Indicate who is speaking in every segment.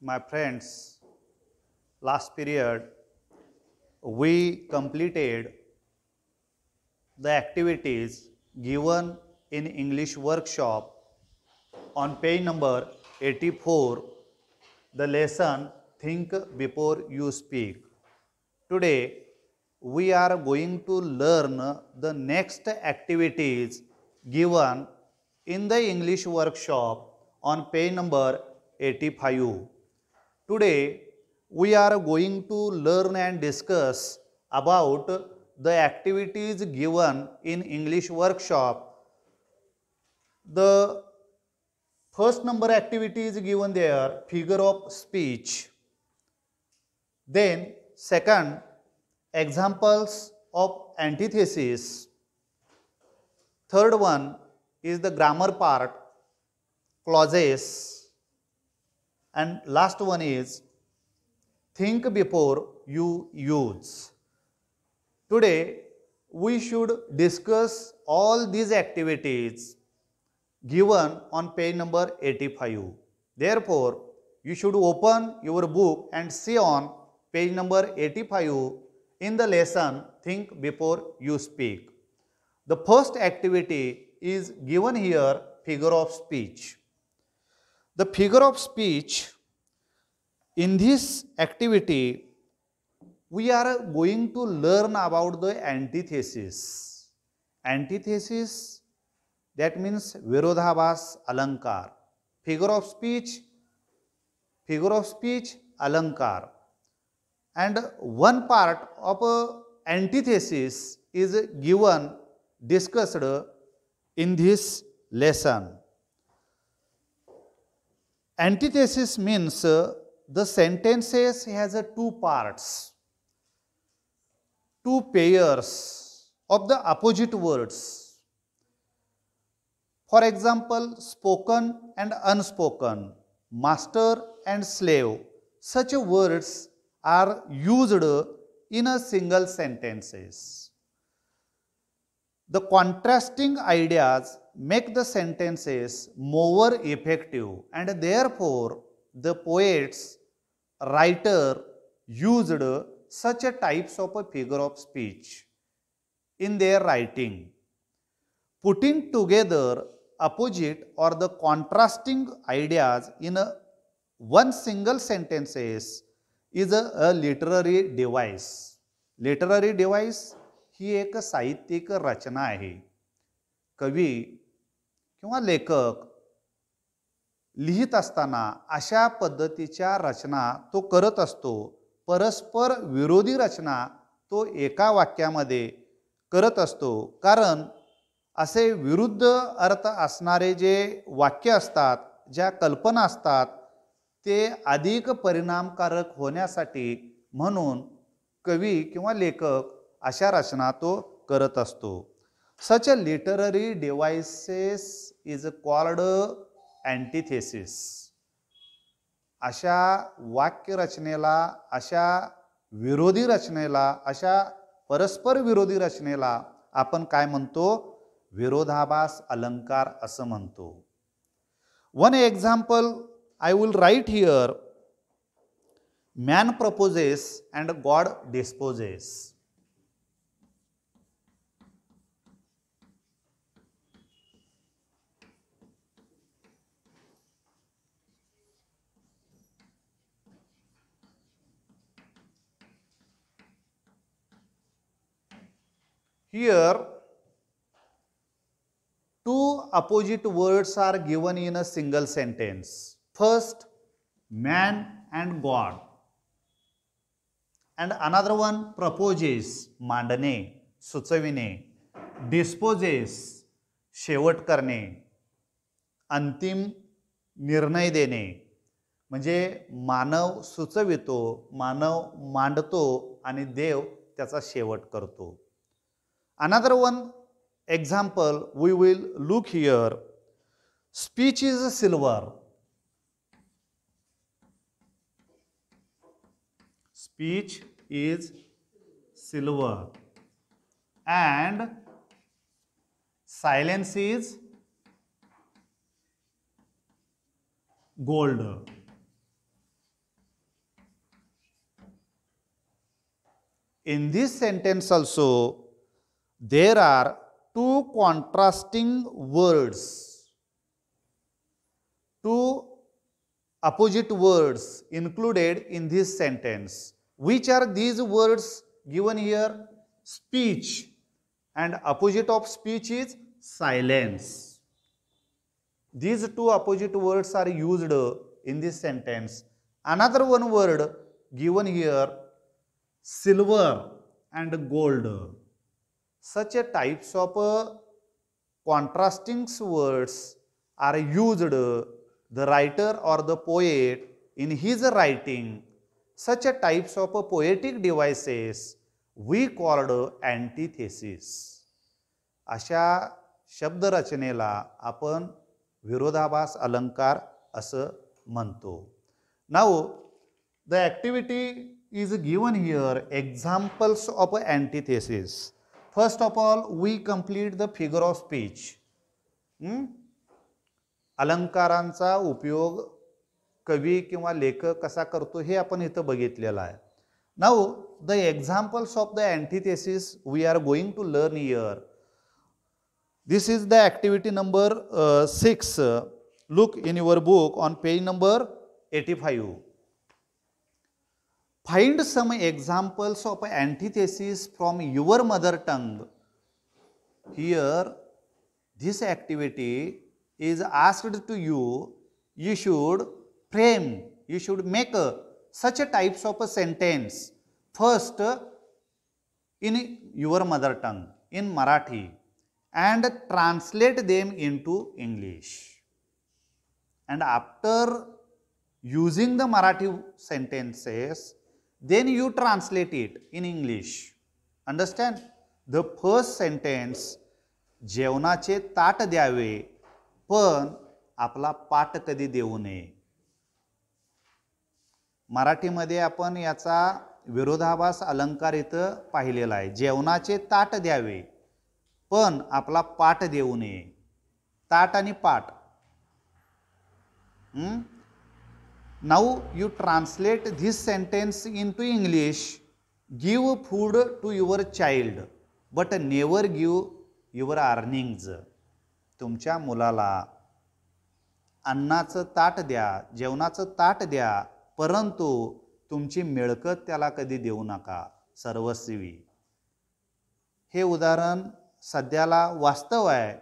Speaker 1: My friends, last period we completed the activities given in English workshop on page number 84, the lesson Think Before You Speak. Today we are going to learn the next activities given in the English workshop on page number 85. Today we are going to learn and discuss about the activities given in English workshop. The first number activity is given there, figure of speech. Then second, examples of antithesis. Third one is the grammar part, clauses. And last one is think before you use. Today we should discuss all these activities given on page number 85. Therefore, you should open your book and see on page number 85 in the lesson Think Before You Speak. The first activity is given here, figure of speech. The figure of speech, in this activity we are going to learn about the antithesis. Antithesis, that means virodhabhas alankar. Figure of speech, alankar. And one part of antithesis is given, discussed in this lesson. Antithesis means the sentences has two parts, two pairs of the opposite words. For example, spoken and unspoken, master and slave, such words are used in a single sentences. The contrasting ideas make the sentences more effective, and therefore the poets, writer used such a types of a figure of speech in their writing. Putting together opposite or the contrasting ideas in one single sentences is a literary device. Literary device ही एक साहित्यिक रचना आहे. कवी किंवा लेखक लिहित असताना अशा पद्धतीच्या रचना तो करत असतो. परस्पर विरोधी रचना तो एका वाक्यामध्ये करत असतो. कारण असे विरुद्ध अर्थ असणारे जे वाक्य असतात, ज्या कल्पना असतात, ते अधिक परिणामकारक होण्यासाठी म्हणून कवी किंवा लेखक अशा रचना तो करत असतो. Such a literary devices is called antithesis. अशा वाक्य रचनेला, अशा विरोधी रचनेला, अशा परस्पर विरोधी रचनेला आपण काय म्हणतो? विरोधाभास अलंकार असं म्हणतो. One example I will write here. Man proposes and God disposes. Here, two opposite words are given in a single sentence. First, man and God. And another one, proposes, मांडणे, सुचविणे, disposes, शेवट करणे, अंतिम निर्णय देणे. म्हणजे मानव सुचवितो, मानव मांडतो आणि देव त्याचा शेवट करतो. Another one example we will look here. Speech is silver. Speech is silver and silence is gold. In this sentence also, there are two contrasting words, two opposite words included in this sentence. Which are these words given here? Speech, and opposite of speech is silence. These two opposite words are used in this sentence. Another one word given here, silver and gold. Such a types of contrasting words are used the writer or the poet in his writing. Such a types of poetic devices we called antithesis. अशा शब्दरचनेला आपण विरोधाभास अलंकार असं म्हणतो. Now the activity is given here, examples of antithesis. First of all, we complete the figure of speech. अलंकारांचा उपयोग कवी किंवा लेखक कसा करतो हे आपण इथं बघितलेलं आहे. Now the examples of the antithesis we are going to learn here. This is the activity number 6. Look in your book on page number 85. Find some examples of antithesis from your mother tongue. Here, this activity is asked to you. You should frame, you should make such a types of a sentence. First, in your mother tongue, in Marathi, and translate them into English. And after using the Marathi sentences, then you translate it in English. Understand? The first sentence, जेवणाचे ताट द्यावे पण आपला पाट कधी देऊ नये. मराठीमध्ये आपण याचा विरोधाभास अलंकार इथं पाहिलेला आहे. जेवणाचे ताट द्यावे पण आपला पाट देऊ नये. ताट आणि पाट. Now you translate this sentence into English. Give food to your child, but never give your earnings. तुमच्या मुलाला अन्नाचं ताट द्या, जेवणाचं ताट द्या, परंतु तुमची मिळकत त्याला कधी देऊ नका, सर्वस्वी. हे उदाहरण सध्याला वास्तव आहे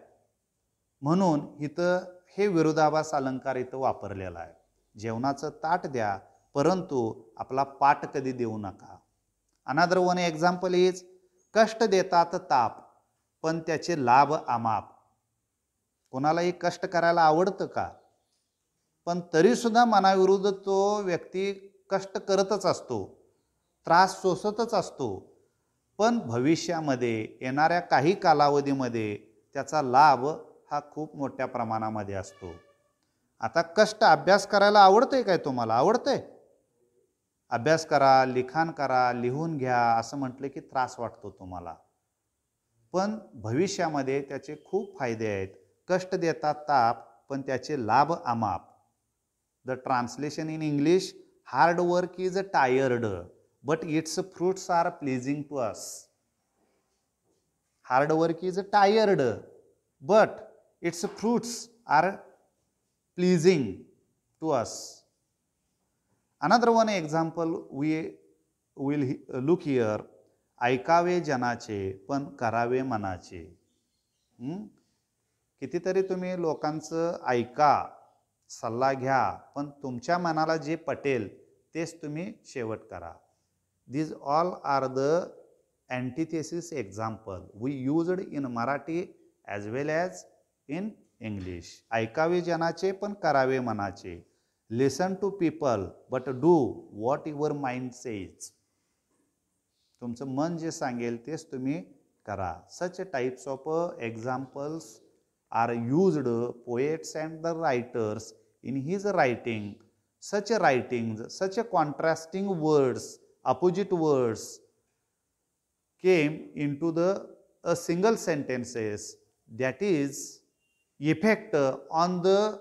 Speaker 1: म्हणून इथं हे विरोधाभास अलंकार इथं वापरलेला आहे. जेवणाचं ताट द्या परंतु आपला पाट कधी देऊ नका. अनदर वन एक्झाम्पल इज, कष्ट देतात ताप पण त्याचे लाभ अमाप. कोणालाही कष्ट करायला आवडतं का? पण तरी सुद्धा मनाविरुद्ध तो व्यक्ती कष्ट करतच असतो, त्रास सोसतच असतो, पण भविष्यामध्ये येणाऱ्या काही कालावधीमध्ये त्याचा लाभ हा खूप मोठ्या प्रमाणामध्ये असतो. आता कष्ट अभ्यास करायला आवडतंय काय तुम्हाला? आवडतंय? अभ्यास करा, लिखाण करा, लिहून घ्या असं म्हटलं की त्रास वाटतो तुम्हाला, पण भविष्यामध्ये त्याचे खूप फायदे आहेत. कष्ट देतात ताप पण त्याचे लाभ अमाप. The translation in English, hard work is tired but its fruits are pleasing to us. Hard work is tired but its fruits are pleasing to us. Another one example we will look here. ऐकावे जनाचे पण करावे मनाचे. कितीतरी तुम्ही लोकांचं ऐका, सल्ला घ्या, पण तुमच्या मनाला जे पटेल तेच तुम्ही शेवट करा. These all are the antithesis example we used in Marathi as well as in English. ऐकावे जनाचे पण करावे मनाचे. Listen to people but do what your mind says. तुमचं मन जे सांगेल तेच तुम्ही करा. Such types of examples are used poets and the writers in his writing. Such writings, such contrasting words, opposite words came into the single sentences, that is effect on the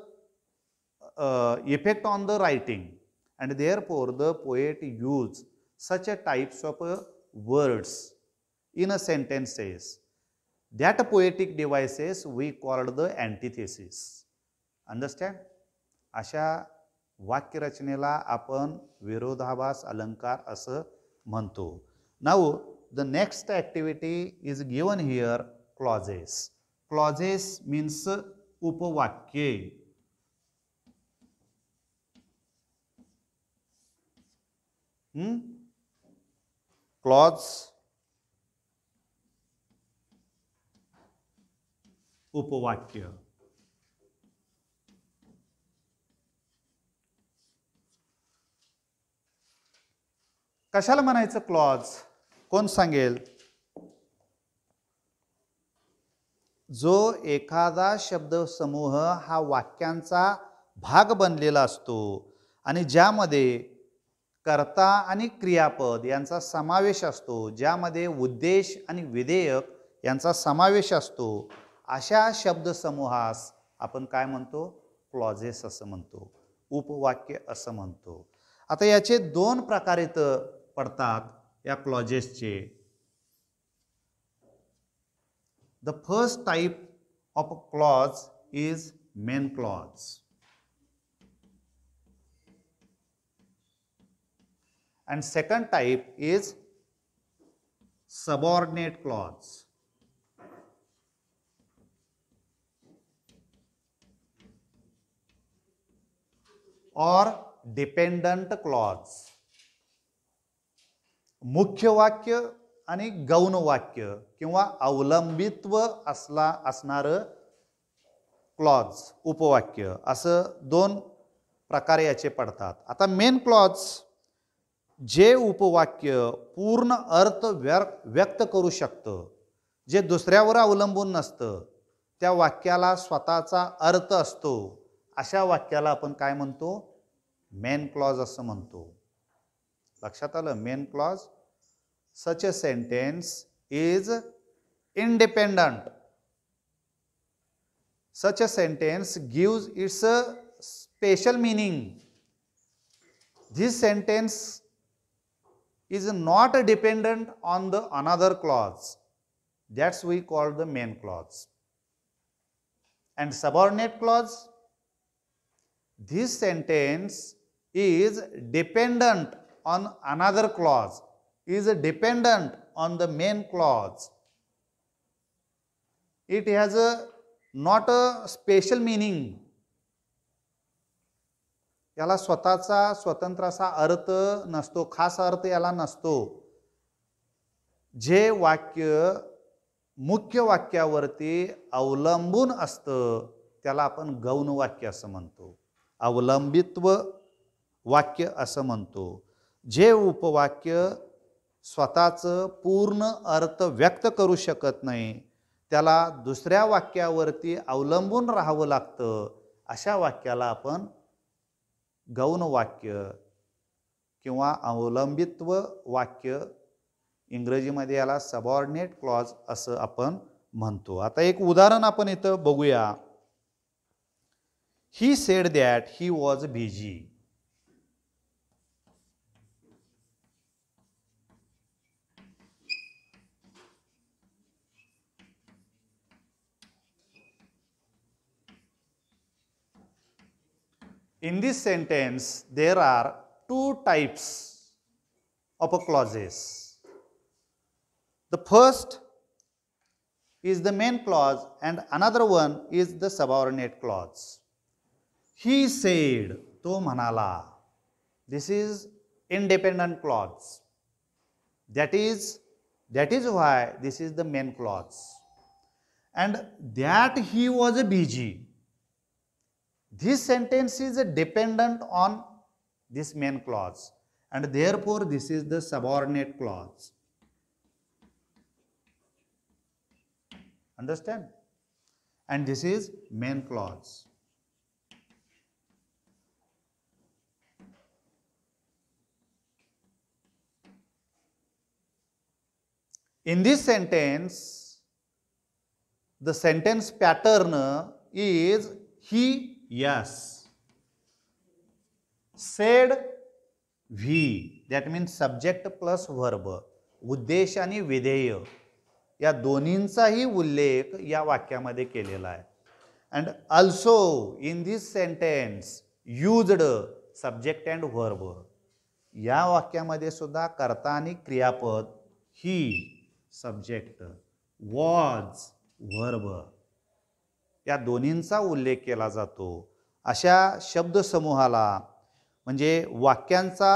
Speaker 1: writing, and therefore the poet used such a types of words in a sentences. That poetic devices we called the antithesis. Understand? अशा वाक्यरचनेला आपण विरोधाभास अलंकार असं म्हणतो. Now the next activity is given here, clauses. Clauses means उपवाक्ये. Clause, उपवाक्य. कशाला म्हणायचं clause? कोण सांगेल? जो एखादा शब्दसमूह हा वाक्यांचा भाग बनलेला असतो आणि ज्यामध्ये कर्ता आणि क्रियापद यांचा समावेश असतो, ज्यामध्ये उद्देश आणि विधेयक यांचा समावेश असतो, अशा शब्दसमूहास आपण काय म्हणतो? क्लॉजेस असं म्हणतो, उपवाक्य असं म्हणतो. आता याचे दोन प्रकार इथं पडतात या क्लॉजेसचे. The first type of clause is main clause. And second type is subordinate clause. Or dependent clause. मुख्य वाक्य आणि गौण वाक्य किंवा अवलंबित्व असणारं क्लॉज, उपवाक्य, असं दोन प्रकार याचे पडतात. आता मेन क्लॉज जे उपवाक्य पूर्ण अर्थ व्यक्त करू शकतं, जे दुसऱ्यावर अवलंबून नसतं, त्या वाक्याला स्वतःचा अर्थ असतो, अशा वाक्याला आपण काय म्हणतो? मेन क्लॉज असं म्हणतो. लक्षात आलं? Main clause. Such a sentence is independent. Such a sentence gives its a special meaning. This sentence is not dependent on the another clause. That's we call the main clause. And subordinate clause, this sentence is dependent on another clause, is dependent on the main clause. It has not a special meaning. याला स्वतःचा स्वतंत्र असा अर्थ नसतो, खास अर्थ याला नसतो. जे वाक्य मुख्य वाक्यावरती अवलंबून असतं त्याला आपण गौण वाक्य असं म्हणतो, अवलंबित्व वाक्य असं म्हणतो. जे उपवाक्य स्वतःचं पूर्ण अर्थ व्यक्त करू शकत नाही, त्याला दुसऱ्या वाक्यावरती अवलंबून राहावं लागतं, अशा वाक्याला आपण गौण वाक्य किंवा अवलंबित्व वाक्य, इंग्रजीमध्ये याला सबऑर्डिनेट क्लॉज असं आपण म्हणतो. आता एक उदाहरण आपण इथं बघूया. He said that he was busy. In this sentence, there are two types of clauses. The first is the main clause and another one is the subordinate clause. He said, तो म्हणाला. This is independent clause. That is why this is the main clause. And that he was busy. This sentence is dependent on this main clause and therefore this is the subordinate clause. Understand? And this is main clause. In this sentence, the sentence pattern is he, yes, said, we, that means subject plus verb. उद्देश आणि विधेय या दोन्हींचाही उल्लेख या वाक्यामध्ये केलेला आहे. And also in this sentence used subject and verb. या वाक्यामध्ये सुद्धा कर्ता आणि क्रियापद, ही सब्जेक्ट, वॉज व्हर्ब, या दोन्हींचा उल्लेख केला जातो. अशा शब्दसमूहाला म्हणजे वाक्यांचा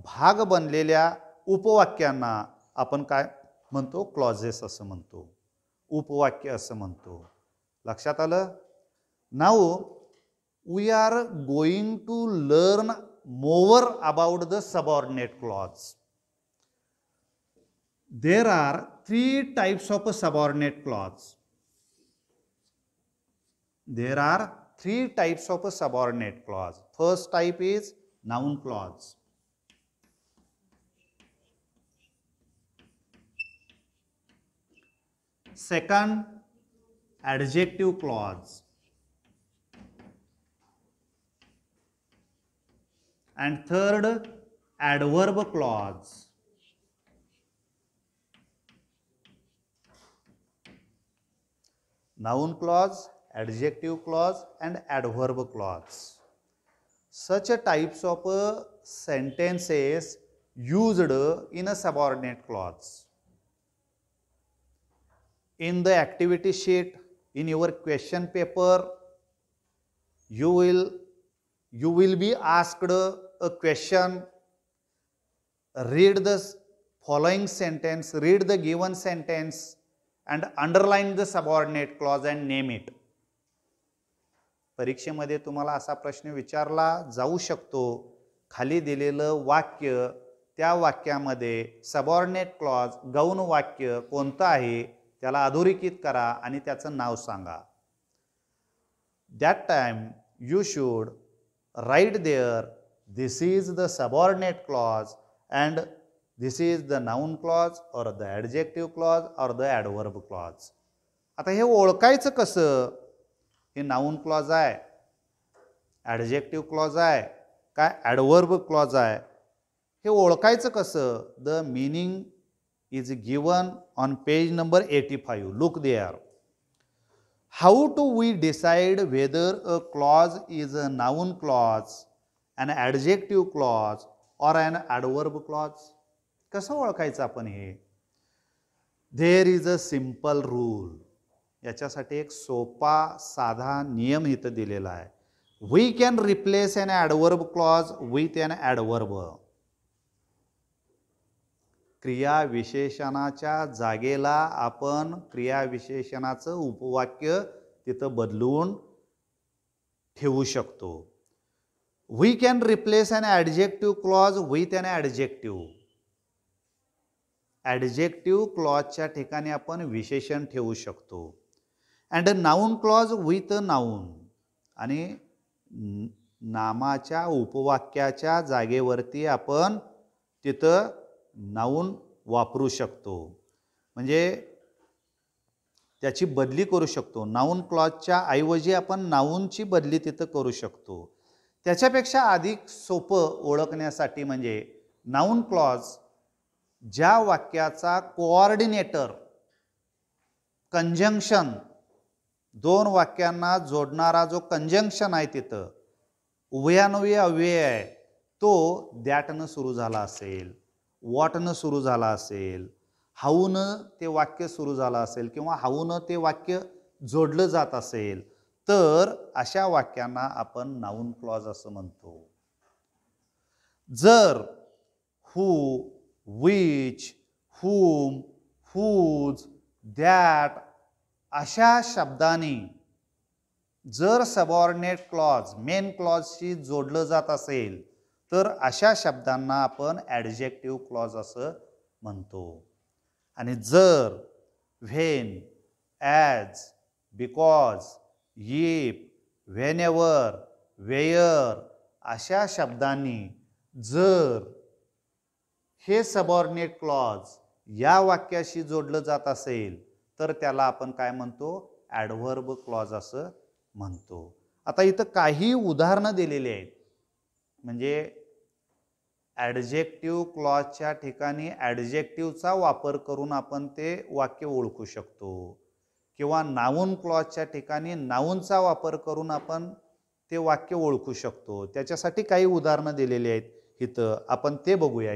Speaker 1: भाग बनलेल्या उपवाक्यांना आपण काय म्हणतो? क्लॉजेस असं म्हणतो, उपवाक्य असं म्हणतो. लक्षात आलं? Now we are going to learn more about the subordinate clause. There are 3 types of subordinate clause. There are 3 types of a subordinate clause. First type is noun clause. Second, adjective clause. And third, adverb clause. Noun clause, adjective clause and adverb clause. Such types of sentences used in a subordinate clause. In the activity sheet, in your question paper, you will be asked a question. Read the following sentence, read the given sentence and underline the subordinate clause and name it. परीक्षेमध्ये तुम्हाला असा प्रश्न विचारला जाऊ शकतो, खाली दिलेलं वाक्य, त्या वाक्यामध्ये सबऑर्डिनेट क्लॉज गौण वाक्य कोणतं आहे त्याला अधोरेखित करा आणि त्याचं नाव सांगा. That time you should write there, this is the subordinate clause and this is the noun clause or the adjective clause or the adverb clause. आता हे ओळखायचं कसं? हे नाउन क्लॉज आहे, ॲडजेक्टिव्ह क्लॉज आहे, काय ॲडवर्ब क्लॉज आहे, हे ओळखायचं कसं? The meaning is given on page number 85. Look there. How to we decide whether a clause is a noun clause, an adjective clause or an adverb clause? कसं ओळखायचं आपण हे? There is a simple rule. याच्यासाठी एक सोपा साधा नियम इथं दिलेला आहे. We can replace an adverb clause with N adverb. क्रियाविशेषणाच्या जागेला आपण क्रियाविशेषणाचं उपवाक्य तिथं बदलून ठेवू शकतो. We can replace an adjective clause with an adjective. Adjective क्लॉजच्या ठिकाणी आपण विशेषण ठेवू शकतो. And noun clause with a noun. आणि नामाच्या उपवाक्याच्या जागेवरती आपण तिथं नाउन वापरू शकतो, म्हणजे त्याची बदली करू शकतो. नाउन क्लॉजच्या ऐवजी आपण नाउनची बदली तिथं करू शकतो. त्याच्यापेक्षा अधिक सोपं ओळखण्यासाठी म्हणजे नाउन क्लॉज ज्या वाक्याचा कोऑर्डिनेटर, कंजंक्शन, दोन वाक्यांना जोडणारा जो कंजंक्शन आहे तिथं उभयान्वयी अव्यय आहे, तो दॅटनं सुरू झाला असेल, वॉटनं सुरू झाला असेल, हाऊनं ते वाक्य सुरू झालं असेल किंवा हाऊनं ते वाक्य जोडलं जात असेल, तर अशा वाक्यांना आपण नाउन क्लॉज असं म्हणतो. जर हू, विच, हुम, हुज, दॅट अशा शब्दांनी जर सबऑर्डिनेट क्लॉज मेन क्लॉजशी जोडलं जात असेल तर अशा शब्दांना आपण ॲडजेक्टिव्ह क्लॉज असं म्हणतो. आणि जर when, as, because, if, whenever, where अशा शब्दांनी जर हे सबऑर्डिनेट क्लॉज या वाक्याशी जोडलं जात असेल तर त्याला आपण काय म्हणतो? ॲडव्हर्ब क्लॉज असं म्हणतो. आता इथं काही उदाहरणं दिलेली आहेत, म्हणजे ॲडजेक्टिव्ह क्लॉजच्या ठिकाणी ॲडजेक्टिव्हचा वापर करून आपण ते वाक्य ओळखू शकतो किंवा नाऊन क्लॉजच्या ठिकाणी नाऊनचा वापर करून आपण ते वाक्य ओळखू शकतो. त्याच्यासाठी काही उदाहरणं दिलेली आहेत इथं, आपण ते बघूया.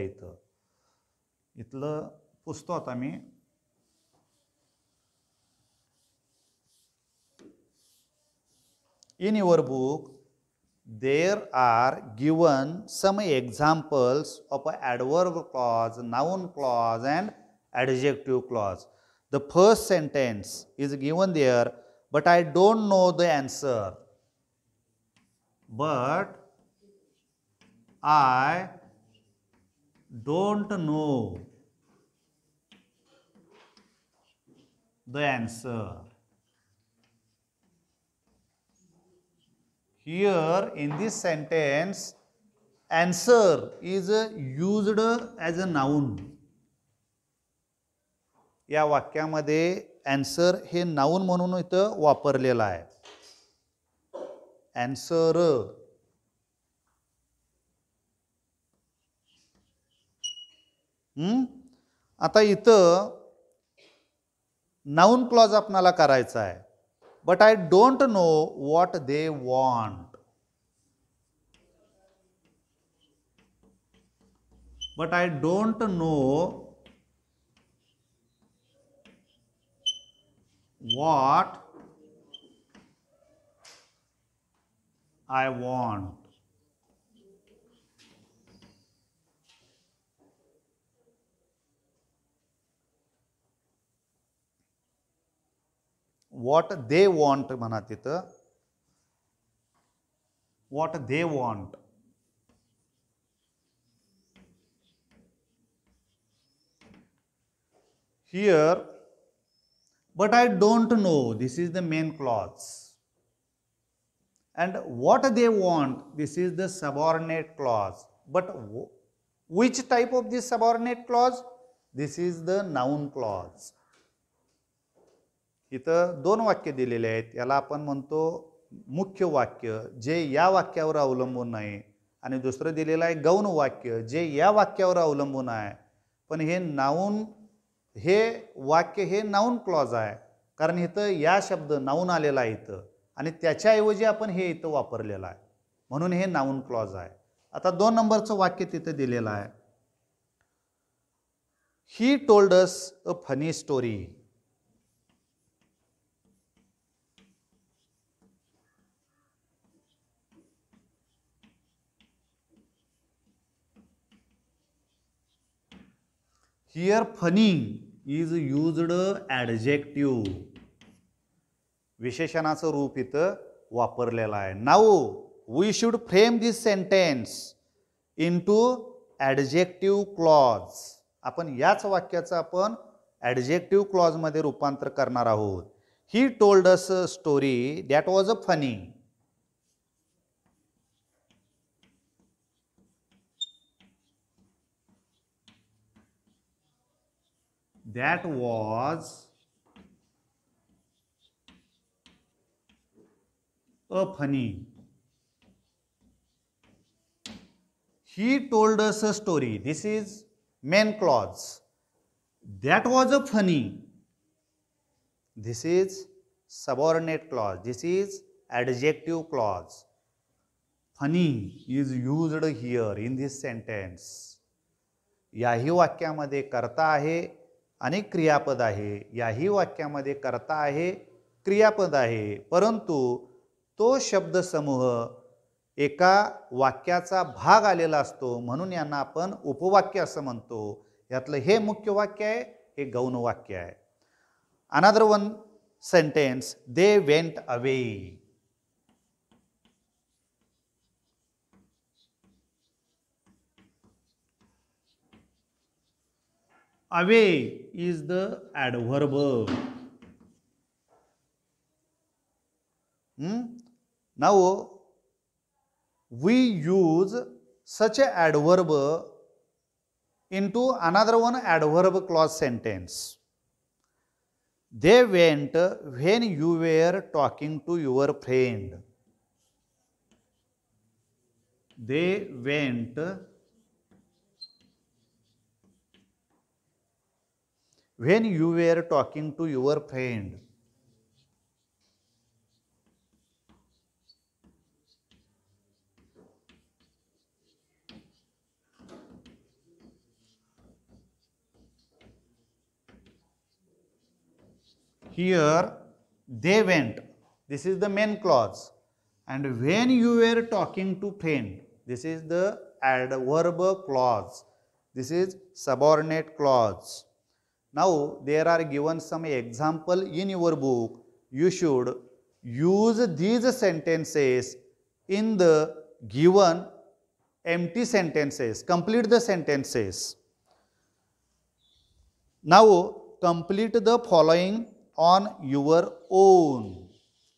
Speaker 1: इथलं पुसतो आता मी. In your book, there are given some examples of adverb clause, noun clause and adjective clause. The first sentence is given there, but I don't know the answer. But I don't know the answer. Here in this sentence, answer is used as a noun. या वाक्यामध्ये answer हे noun म्हणून इथं वापरलेलं आहे. answer. आता इथं noun clause आपल्याला करायचा आहे. But I don't know what they want. But I don't know what I want. What they want म्हणा तिथं. What they want. Here, but I don't know, this is the main clause. And what they want, this is the subordinate clause. But which type of this subordinate clause? This is the noun clause. इथं दोन वाक्य दिलेले आहेत. याला आपण म्हणतो मुख्य वाक्य, जे या वाक्यावर अवलंबून आहे, आणि दुसरं दिलेलं आहे गौण वाक्य, जे या वाक्यावर अवलंबून आहे. पण हे नाउन, हे वाक्य हे नाउन क्लॉज आहे, कारण इथं या शब्द नाउन आलेला आहे इथं, आणि त्याच्याऐवजी आपण हे इथं वापरलेलं आहे, म्हणून हे नाउन क्लॉज आहे. आता 2 नंबरचं वाक्य तिथं दिलेलं आहे. He told us a funny story. Here funny is used adjective. विशेषणाचं रूप इथं वापरलेलं आहे. Now we should frame this sentence into adjective clause. आपण याच वाक्याचं आपण adjective clause मध्ये रूपांतर करणार आहोत. He told us a story that was funny. That was a funny. He told us a story. This is main clause. That was a funny. This is subordinate clause. This is adjective clause. Funny is used here in this sentence. याही वाक्यामध्ये कर्ता आहे आणि क्रियापद आहे. याही वाक्यामध्ये कर्ता आहे, क्रियापद आहे, परंतु तो शब्दसमूह एका वाक्याचा भाग आलेला असतो, म्हणून यांना आपण उपवाक्य असं म्हणतो. यातलं हे मुख्य वाक्य आहे, हे गौण वाक्य आहे. Another one sentence, they went away. Away is the adverb. Now we use such an adverb into another one adverb clause sentence. They went when you were talking to your friend. They went when you were talking to your friend. Here they went. This is the main clause. And when you were talking to friend, this is the adverb clause. This is subordinate clause. Now there are given some example in your book. You should use these sentences in the given empty sentences. Complete the sentences. Now complete the following on your own.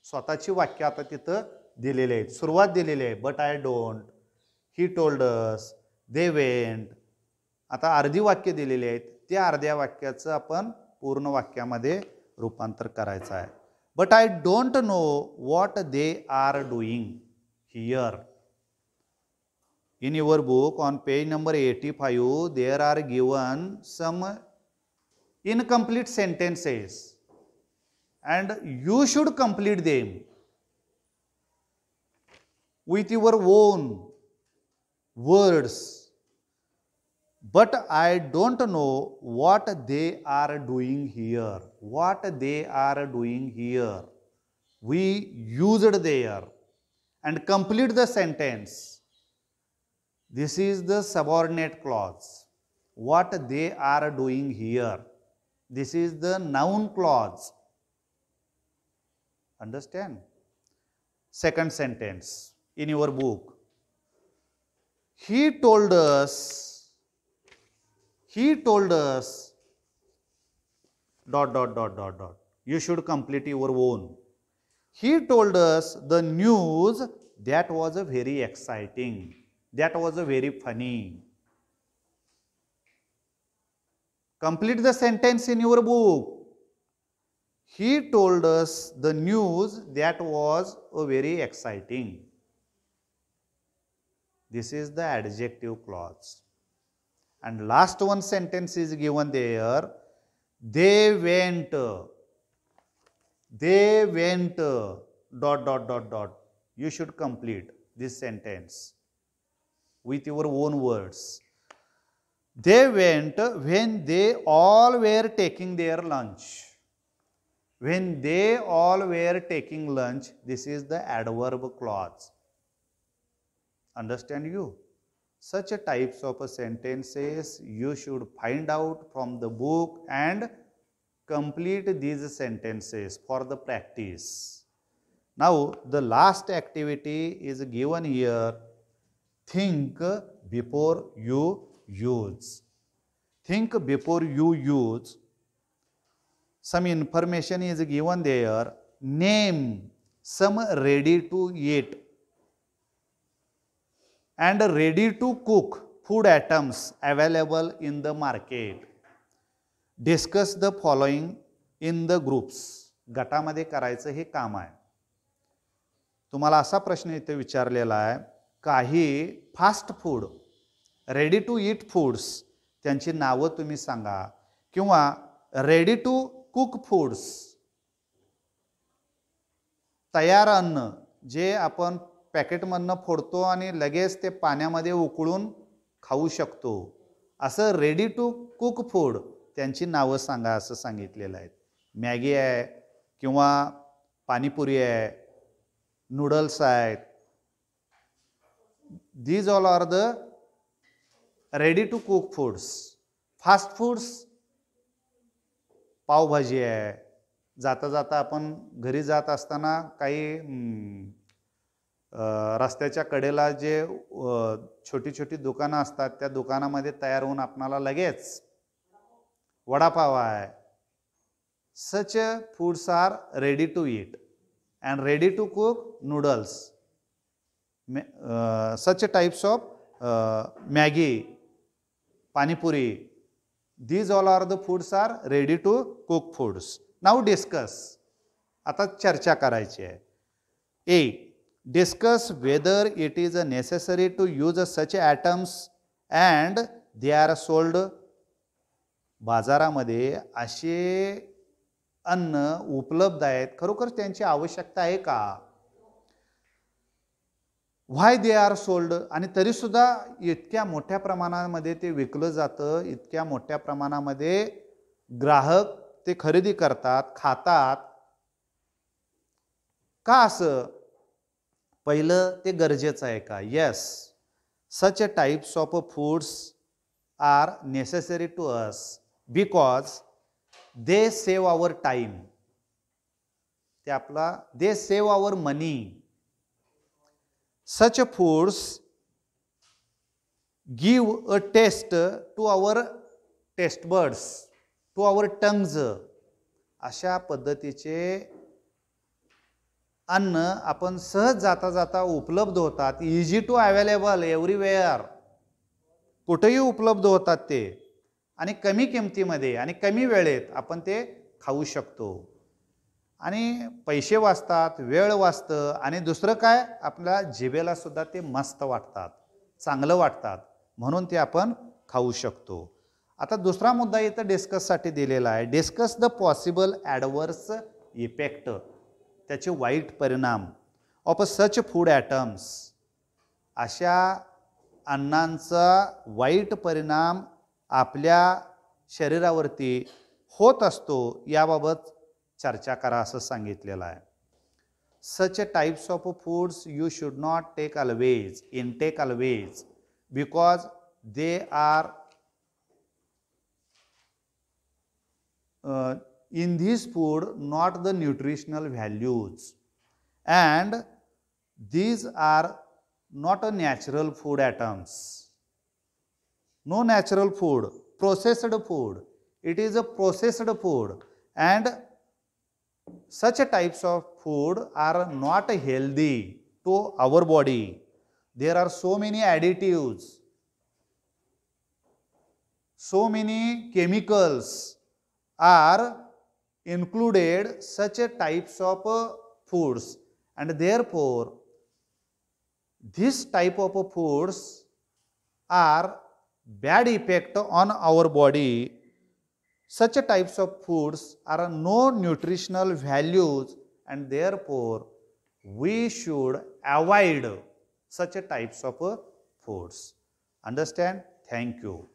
Speaker 1: स्वतःची वाक्य आता तिथं दिलेली आहेत. सुरुवात दिलेली आहे. But I don't, he told us, they went. आता अर्धी वाक्य दिलेली आहेत. त्या अर्ध्या वाक्याचं आपण पूर्ण वाक्यामध्ये रूपांतर करायचं आहे. But I don't know what they are doing here. In your book on page number 85 there are given some incomplete sentences and you should complete them with your own words. But I don't know what they are doing here. What they are doing here. We used there and complete the sentence. This is the subordinate clause. What they are doing here. This is the noun clause. Understand? Second sentence in your book. He told us dot. You should complete your own. He told us the news that was very exciting. That was very funny. Complete the sentence in your book. He told us the news that was very exciting. This is the adjective clause. And last one sentence is given there. They went dot. You should complete this sentence with your own words. They went when they all were taking their lunch. When they all were taking lunch, this is the adverb clause. Understand you? Such a types of sentences you should find out from the book and complete these sentences for the practice. Now the last activity is given here. Think before you use. Think before you use. Some information is given there. Name some ready to eat and ready to cook food items available in the market. Discuss the following in the groups. गटामध्ये करायचं हे काम आहे. तुम्हाला असा प्रश्न इथे विचारलेला आहे. काही fast food, ready to eat foods त्यांची नावं तुम्ही सांगा किंवा रेडी टू कुक फूड्स तयार अन्न जे आपण पॅकेटमधनं फोडतो आणि लगेच ते पाण्यामध्ये उकळून खाऊ शकतो असं रेडी टू कुक फूड त्यांची नावं सांगा असं सांगितलेलं आहे. मॅगी आहे किंवा पाणीपुरी आहे, नूडल्स आहेत. These all are the ready to cook foods. Fast foods pav bhaji आहे. जाता जाता आपण घरी जात असताना काही रस्त्याच्या कडेला जे छोटी छोटी दुकानं असतात त्या दुकानामध्ये तयार होऊन आपणाला लगेच वडापाव आहे. Such foods are ready to eat and ready to cook noodles. Such types of Maggi, Panipuri. These all are the foods are ready to cook foods. Now discuss. आता चर्चा करायची आहे. A. Discuss whether it is necessary to use such items and they are sold बाजारामध्ये असे अन्न उपलब्ध आहेत, खरोखर त्यांची आवश्यकता आहे का? व्हाय दे आर सोल्ड, आणि तरी सुद्धा इतक्या मोठ्या प्रमाणामध्ये ते विकलं जातं, इतक्या मोठ्या प्रमाणामध्ये ग्राहक ते खरेदी करतात, खातात. का असं? पहिलं, ते गरजेचं आहे का? Yes, such a types of foods are necessary to us because they save our time. They save our money. Such foods give a taste to our taste buds, to our tongues. अशा पद्धतीचे अन्न आपण सहज जाता जाता उपलब्ध होतात, easy to available everywhere, कुठेही उपलब्ध होतात ते, आणि कमी किमतीमध्ये आणि कमी वेळेत आपण ते खाऊ शकतो. आणि पैसे वाचतात, वेळ वाचतं, आणि दुसरं काय, आपल्या जिभेला सुद्धा ते मस्त वाटतात, चांगलं वाटतात, म्हणून ते आपण खाऊ शकतो. आता दुसरा मुद्दा इथं डिस्कससाठी दिलेला आहे. Discuss the possible adverse effect, त्याचे वाईट परिणाम ऑफ सच फूड ॲटम्स. अशा अन्नांचा वाईट परिणाम आपल्या शरीरावरती होत असतो, याबाबत चर्चा करा असं सांगितलेलं आहे. Such types of foods you should not take always intake always because they are in this food not the nutritional values, and these are not a natural food items. No natural food, processed food. It is a processed food, and such types of food are not healthy to our body. There are so many additives, so many chemicals are included such types of foods, and therefore this type of foods are bad effect on our body. Such types of foods are no nutritional values, and therefore we should avoid such types of foods. Understand? Thank you.